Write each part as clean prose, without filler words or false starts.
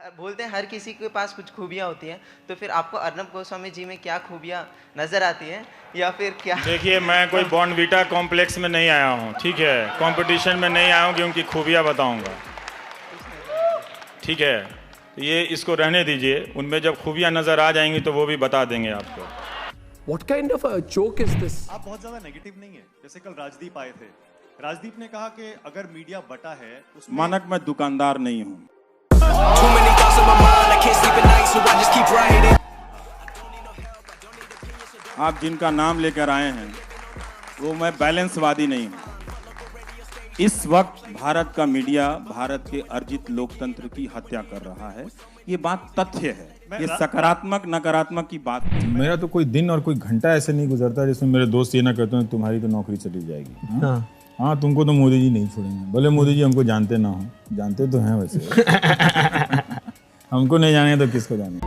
बोलते हैं हर किसी के पास कुछ खूबियाँ होती हैं, तो फिर आपको अर्नब गोस्वामी जी में क्या खूबियाँ नज़र आती हैं या फिर क्या? देखिए, मैं कोई बॉर्नवीटा कॉम्प्लेक्स में नहीं आया हूँ, ठीक है। कंपटीशन में नहीं आया हूँ कि उनकी खूबियाँ बताऊँगा, ठीक है। तो ये इसको रहने दीजिए, उनमें जब खूबियाँ नज़र आ जाएंगी तो वो भी बता देंगे आपको। What kind of a joke is this? आप बहुत ज्यादा नेगेटिव नहीं है। जैसे कल राजदीप आए थे, राजदीप ने कहा कि अगर मीडिया बटा है उसमें मानक मैं दुकानदार नहीं हूँ। Too many thoughts on my mind, I can't sleep at night, so I just keep writing. आप जिनका नाम लेकर आए हैं वो मैं बैलेंसवादी नहीं हूँ। इस वक्त भारत का मीडिया भारत के अर्जित लोकतंत्र की हत्या कर रहा है, ये बात तथ्य है। ये सकारात्मक नकारात्मक की बात नहीं। मेरा तो कोई दिन और कोई घंटा ऐसे नहीं गुजरता जिसमें मेरे दोस्त ये ना कहते हैं तुम्हारी तो नौकरी चली जाएगी। हाँ, तुमको तो मोदी जी नहीं छोड़ेंगे, भले मोदी जी हमको जानते ना हो, जानते तो हैं वैसे। हमको नहीं जाने तो किसको जाने।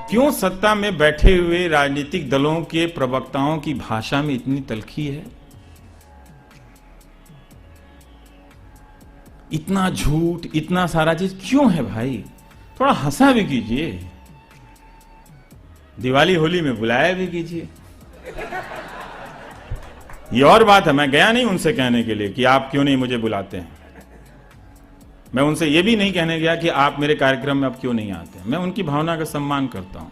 क्यों सत्ता में बैठे हुए राजनीतिक दलों के प्रवक्ताओं की भाषा में इतनी तलखी है, इतना झूठ, इतना सारा चीज क्यों है भाई? थोड़ा हंसा भी कीजिए, दिवाली होली में बुलाया भी कीजिए। ये और बात है, मैं गया नहीं उनसे कहने के लिए कि आप क्यों नहीं मुझे बुलाते हैं। मैं उनसे ये भी नहीं कहने गया कि आप मेरे कार्यक्रम में अब क्यों नहीं आते। मैं उनकी भावना का सम्मान करता हूं।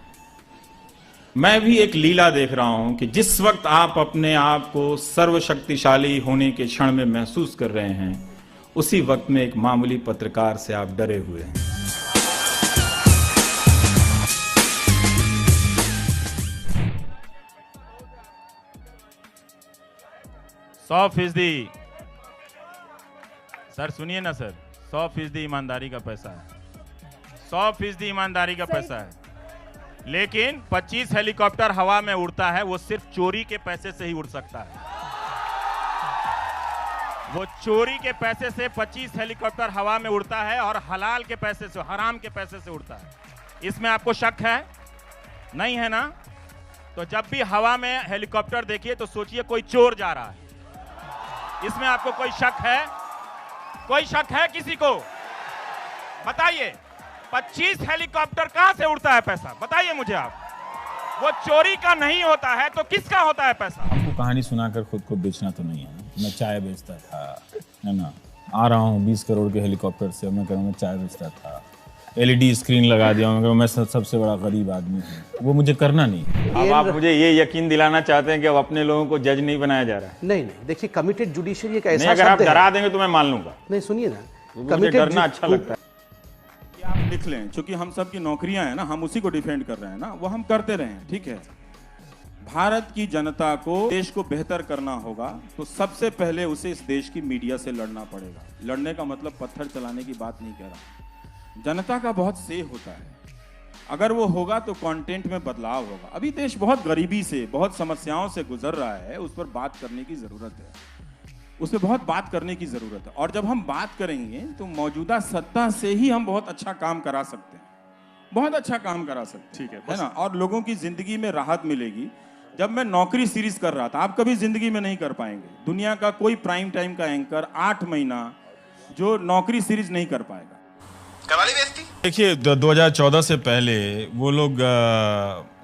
मैं भी एक लीला देख रहा हूं कि जिस वक्त आप अपने आप को सर्वशक्तिशाली होने के क्षण में महसूस कर रहे हैं, उसी वक्त में एक मामूली पत्रकार से आप डरे हुए हैं। %100 सर, सुनिए ना सर, 100% ईमानदारी का पैसा है, 100% ईमानदारी का पैसा है। लेकिन 25 हेलीकॉप्टर हवा में उड़ता है, वो सिर्फ चोरी के पैसे से ही उड़ सकता है। वो चोरी के पैसे से 25 हेलीकॉप्टर हवा में उड़ता है और हलाल के पैसे से, हराम के पैसे से उड़ता है। इसमें आपको शक है? नहीं है ना? तो जब भी हवा में हेलीकॉप्टर देखिए तो सोचिए कोई चोर जा रहा है। इसमें आपको कोई शक है? कोई शक है किसी को? बताइए, 25 हेलीकॉप्टर कहां से उड़ता है पैसा? बताइए मुझे आप। वो चोरी का नहीं होता है तो किसका होता है पैसा? हमको कहानी सुनाकर खुद को बेचना तो नहीं है। मैं चाय बेचता था, है ना, आ रहा हूँ 20 करोड़ के हेलीकॉप्टर से, मैं कह रहा हूँ चाय बेचता था, LED स्क्रीन लगा दिया हूँ, मैं सबसे बड़ा गरीब आदमी हूँ। वो मुझे करना नहीं। अब आप मुझे ये यकीन दिलाना चाहते हैं कि अब अपने लोगों को जज नहीं बनाया जा रहा है? नहीं, देखिए, कमिटेड जुडिशरी एक ऐसा अगर आप डरा देंगे तो मैं मान लूंगा। नहीं, सुनिए ना, मुझे डरना अच्छा लगता है। आप लिख लें, क्योंकि हम सब की नौकरियां हैं ना, हम उसी को डिफेंड कर रहे हैं ना, वो हम करते रहे, ठीक है। भारत की जनता को, देश को बेहतर करना होगा तो सबसे पहले उसे इस देश की मीडिया से लड़ना पड़ेगा। लड़ने का मतलब पत्थर चलाने की बात नहीं कह रहा। जनता का बहुत से होता है, अगर वो होगा तो कंटेंट में बदलाव होगा। अभी देश बहुत गरीबी से, बहुत समस्याओं से गुजर रहा है, उस पर बात करने की जरूरत है, उस पर बहुत बात करने की जरूरत है। और जब हम बात करेंगे तो मौजूदा सत्ता से ही हम बहुत अच्छा काम करा सकते हैं, बहुत अच्छा काम करा सकते हैं, ठीक है ना। और लोगों की जिंदगी में राहत मिलेगी। जब मैं नौकरी सीरीज कर रहा था, आप कभी जिंदगी में नहीं कर पाएंगे, दुनिया का कोई प्राइम टाइम का एंकर 8 महीना जो नौकरी सीरीज नहीं कर पाएगा। देखिए, 2014 से पहले वो लोग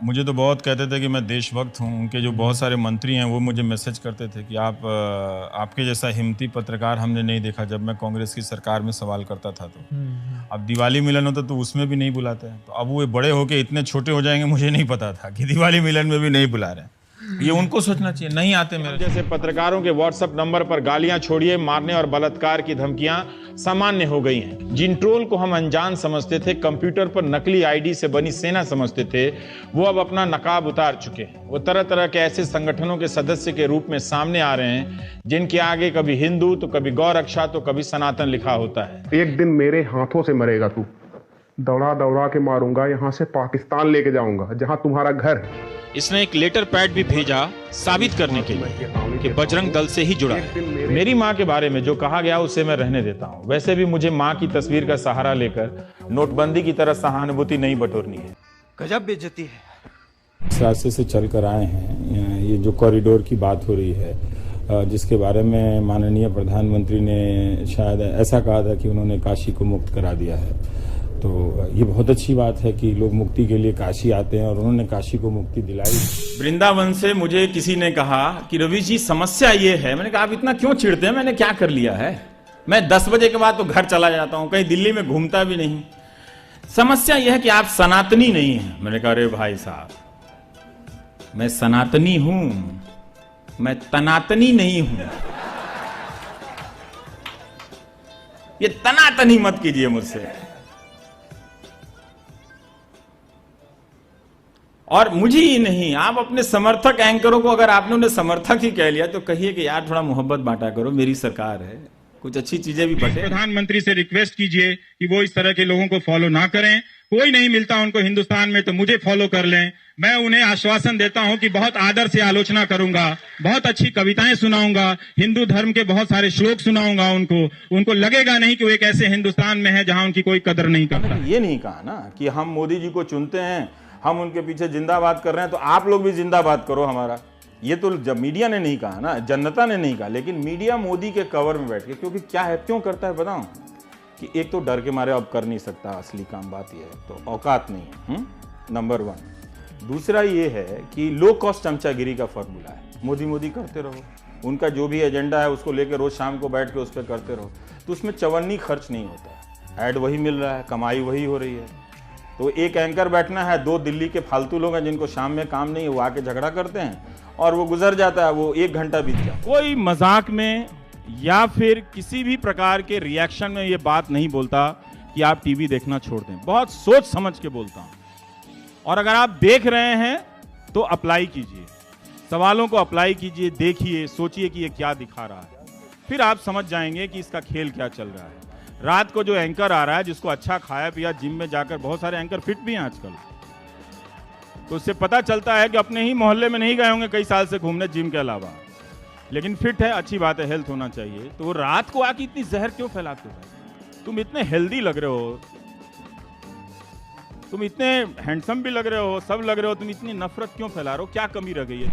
मुझे तो बहुत कहते थे कि मैं देशभक्त हूँ। उनके जो बहुत सारे मंत्री हैं वो मुझे मैसेज करते थे कि आपके जैसा हिम्मती पत्रकार हमने नहीं देखा, जब मैं कांग्रेस की सरकार में सवाल करता था। तो अब दिवाली मिलन होता तो उसमें भी नहीं बुलाते हैं। तो अब वो बड़े होके इतने छोटे हो जाएंगे, मुझे नहीं पता था कि दिवाली मिलन में भी नहीं बुला रहे हैं। ये उनको सोचना चाहिए, नहीं आते मेरे जैसे पत्रकारों के व्हाट्सएप नंबर पर गालियां छोड़िए, मारने और बलात्कार की धमकियां सामान्य हो गई हैं। जिन ट्रोल को हम अनजान समझते थे, कंप्यूटर पर नकली आईडी से बनी सेना समझते थे, वो अब अपना नकाब उतार चुके हैं। वो तरह तरह के ऐसे संगठनों के सदस्य के रूप में सामने आ रहे हैं जिनके आगे कभी हिंदू तो कभी गौ रक्षा तो कभी सनातन लिखा होता है। एक दिन मेरे हाथों से मरेगा तू, दौड़ा दौड़ा के मारूंगा, यहाँ से पाकिस्तान लेके जाऊंगा जहाँ तुम्हारा घर है। इसने एक लेटर पैड भी भेजा साबित करने के लिए कि बजरंग दल से ही जुड़ा है। मेरी माँ के बारे में जो कहा गया उसे मैं रहने देता हूँ। वैसे भी मुझे माँ की तस्वीर का सहारा लेकर नोटबंदी की तरह सहानुभूति नहीं बटोरनी है। गजब बेइज्जती है। इस रास्ते से चल कर आए हैं, ये जो कॉरिडोर की बात हो रही है, जिसके बारे में माननीय प्रधानमंत्री ने शायद ऐसा कहा था कि उन्होंने काशी को मुक्त करा दिया है। तो ये बहुत अच्छी बात है कि लोग मुक्ति के लिए काशी आते हैं और उन्होंने काशी को मुक्ति दिलाई। वृंदावन से मुझे किसी ने कहा कि रवि जी समस्या ये है। मैंने कहा आप इतना क्यों चिढ़ते हैं, मैंने क्या कर लिया है? मैं 10 बजे के बाद तो घर चला जाता हूं, कहीं दिल्ली में घूमता भी नहीं। समस्या यह है कि आप सनातनी नहीं हैं। मैंने कहा अरे भाई साहब, मैं सनातनी हूं, मैं तनातनी नहीं हूं। ये तनातनी मत कीजिए मुझसे। और मुझे ही नहीं, आप अपने समर्थक एंकरों को, अगर आपने उन्हें समर्थक ही कह लिया तो कहिए कि यार थोड़ा मोहब्बत बांटा करो, मेरी सरकार है, कुछ अच्छी चीजें भी बटे। प्रधानमंत्री से रिक्वेस्ट कीजिए कि वो इस तरह के लोगों को फॉलो ना करें। कोई नहीं मिलता उनको हिंदुस्तान में तो मुझे फॉलो कर लें। मैं उन्हें आश्वासन देता हूं कि बहुत आदर से आलोचना करूंगा, बहुत अच्छी कविताएं सुनाऊंगा, हिंदू धर्म के बहुत सारे श्लोक सुनाऊंगा उनको लगेगा नहीं कि वो एक ऐसे हिंदुस्तान में है जहां उनकी कोई कदर नहीं करता। ये नहीं कहा ना कि हम मोदी जी को चुनते हैं, हम उनके पीछे जिंदाबाद कर रहे हैं तो आप लोग भी जिंदाबाद करो हमारा। ये तो जब मीडिया ने नहीं कहा ना, जनता ने नहीं कहा, लेकिन मीडिया मोदी के कवर में बैठ के, क्योंकि क्या है, क्यों करता है बताऊं कि एक तो डर के मारे अब कर नहीं सकता, असली काम बात यह है, तो औकात नहीं है, नंबर 1। दूसरा ये है कि लो कॉस्ट चमचागिरी का फॉर्मूला है, मोदी मोदी करते रहो, उनका जो भी एजेंडा है उसको लेकर रोज शाम को बैठ के उस पर करते रहो, तो उसमें चवन्नी खर्च नहीं होता, ऐड वही मिल रहा है, कमाई वही हो रही है। तो एक एंकर बैठना है, 2 दिल्ली के फालतू लोग हैं जिनको शाम में काम नहीं है, वो आके झगड़ा करते हैं और वो गुजर जाता है, वो 1 घंटा बीत जाता है। कोई मजाक में या फिर किसी भी प्रकार के रिएक्शन में ये बात नहीं बोलता कि आप टीवी देखना छोड़ दें, बहुत सोच समझ के बोलता हूं। और अगर आप देख रहे हैं तो अप्लाई कीजिए, सवालों को अप्लाई कीजिए, देखिए, सोचिए कि ये क्या दिखा रहा है, फिर आप समझ जाएंगे कि इसका खेल क्या चल रहा है। रात को जो एंकर आ रहा है, जिसको अच्छा खाया पिया, जिम में जाकर, बहुत सारे एंकर फिट भी हैं आजकल, तो उससे पता चलता है कि अपने ही मोहल्ले में नहीं गए होंगे कई साल से घूमने जिम के अलावा, लेकिन फिट है, अच्छी बात है, हेल्थ होना चाहिए। तो रात को आके इतनी जहर क्यों फैलाते हो? तुम इतने हेल्दी लग रहे हो, तुम इतने हैंडसम भी लग रहे हो, सब लग रहे हो, तुम इतनी नफरत क्यों फैला रहे हो? क्या कमी रह गई है?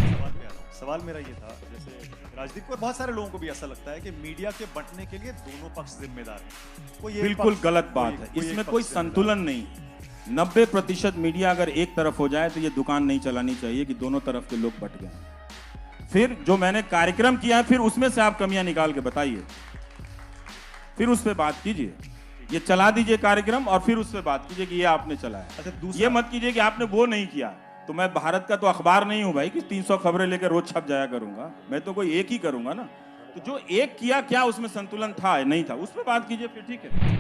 सवाल मेरा ये था, जैसे राजदीप को और बहुत सारे लोगों को भी ऐसा लगता है कि मीडिया के बंटने के लिए दोनों पक्ष जिम्मेदार हैं। कोई बिल्कुल गलत बात है, इसमें कोई संतुलन नहीं। 90% मीडिया अगर एक तरफ हो जाए तो ये दुकान नहीं चलानी चाहिए कि दोनों तरफ के लोग बट गए। फिर जो मैंने कार्यक्रम किया है, फिर उसमें से आप कमियां निकाल के बताइए, फिर उस पर बात कीजिए। ये चला दीजिए कार्यक्रम और फिर उस पर बात कीजिए कि ये आपने चलाया। अच्छा, ये मत कीजिए कि आपने वो नहीं किया। तो मैं भारत का तो अखबार नहीं हूं भाई कि 300 खबरें लेकर रोज छप जाया करूंगा, मैं तो कोई एक ही करूंगा ना। तो जो एक किया, क्या उसमें संतुलन था नहीं था, उस पर बात कीजिए, फिर ठीक है।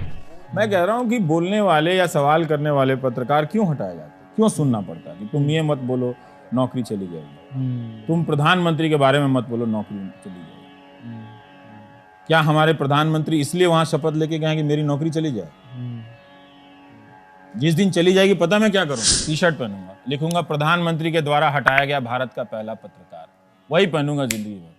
मैं कह रहा हूं कि बोलने वाले या सवाल करने वाले पत्रकार क्यों हटाए जाते, क्यों सुनना पड़ता है कि तुम ये मत बोलो नौकरी चली जाएगी, तुम प्रधानमंत्री के बारे में मत बोलो नौकरी चली जाएगी। क्या हमारे प्रधानमंत्री इसलिए वहां शपथ लेके गए कि मेरी नौकरी चली जाए? जिस दिन चली जाएगी पता मैं क्या करूंगा? टी-शर्ट पहनूंगा, लिखूंगा प्रधानमंत्री के द्वारा हटाया गया भारत का पहला पत्रकार, वही पहनूंगा जिंदगी भर।